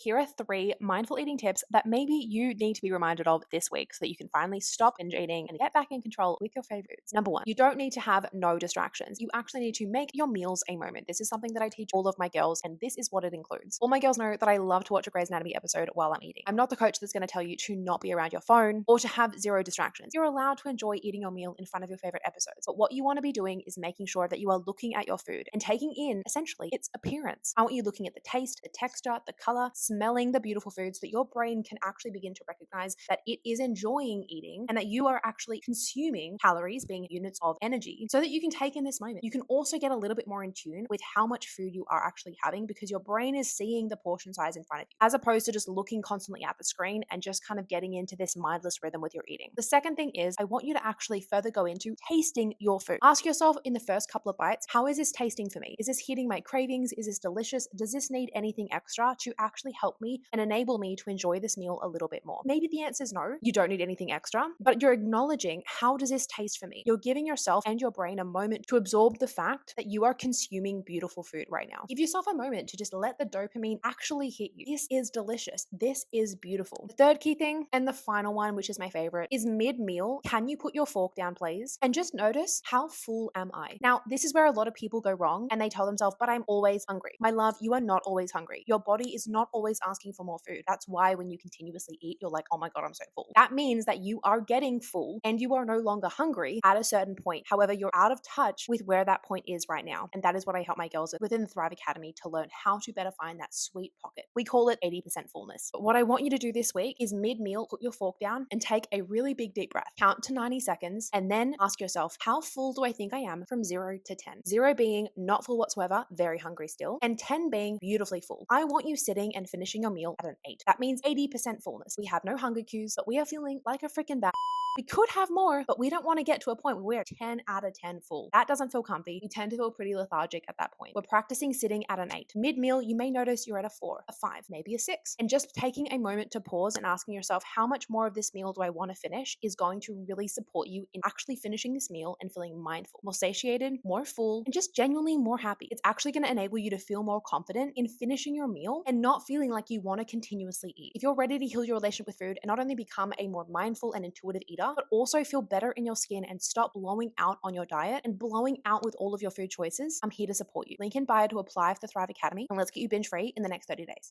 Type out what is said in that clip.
Here are 3 mindful eating tips that maybe you need to be reminded of this week so that you can finally stop binge eating and get back in control with your favorite foods. Number 1, you don't need to have no distractions. You actually need to make your meals a moment. This is something that I teach all of my girls, and this is what it includes. All my girls know that I love to watch a Grey's Anatomy episode while I'm eating. I'm not the coach that's going to tell you to not be around your phone or to have zero distractions. You're allowed to enjoy eating your meal in front of your favorite episodes. But what you want to be doing is making sure that you are looking at your food and taking in essentially its appearance. I want you looking at the taste, the texture, the color, smelling the beautiful food so that your brain can actually begin to recognize that it is enjoying eating and that you are actually consuming calories, being units of energy, so that you can take in this moment. You can also get a little bit more in tune with how much food you are actually having because your brain is seeing the portion size in front of you, as opposed to just looking constantly at the screen and just kind of getting into this mindless rhythm with your eating. The second thing is I want you to actually further go into tasting your food. Ask yourself in the first couple of bites, how is this tasting for me? Is this hitting my cravings? Is this delicious? Does this need anything extra to actually help me and enable me to enjoy this meal a little bit more? Maybe the answer is no, you don't need anything extra, but you're acknowledging, how does this taste for me? You're giving yourself and your brain a moment to absorb the fact that you are consuming beautiful food right now. Give yourself a moment to just let the dopamine actually hit you. This is delicious. This is beautiful. The third key thing, and the final one, which is my favorite, is mid-meal. Can you put your fork down, please? And just notice, how full am I? Now, this is where a lot of people go wrong and they tell themselves, but I'm always hungry. My love, you are not always hungry. Your body is not always asking for more food. That's why when you continuously eat, you're like, oh my God, I'm so full. That means that you are getting full and you are no longer hungry at a certain point. However, you're out of touch with where that point is right now. And that is what I help my girls with within the Thrive Academy to learn how to better find that sweet pocket. We call it 80% fullness. But what I want you to do this week is mid-meal, put your fork down and take a really big deep breath. Count to 90 seconds and then ask yourself, how full do I think I am from 0 to 10? 0 being not full whatsoever, very hungry still, and 10 being beautifully full. I want you sitting and finishing your meal at an 8. That means 80% fullness. We have no hunger cues, but we are feeling like a freaking bad. We could have more, but we don't want to get to a point where we're 10 out of 10 full. That doesn't feel comfy. We tend to feel pretty lethargic at that point. We're practicing sitting at an 8. Mid-meal, you may notice you're at a 4, a 5, maybe a 6. And just taking a moment to pause and asking yourself, how much more of this meal do I want to finish, is going to really support you in actually finishing this meal and feeling mindful, more satiated, more full, and just genuinely more happy. It's actually going to enable you to feel more confident in finishing your meal and not feeling like you want to continuously eat. If you're ready to heal your relationship with food and not only become a more mindful and intuitive eater, but also feel better in your skin and stop blowing out on your diet and blowing out with all of your food choices, I'm here to support you. Link in bio to apply for the Thrive Academy, and let's get you binge free in the next 30 days.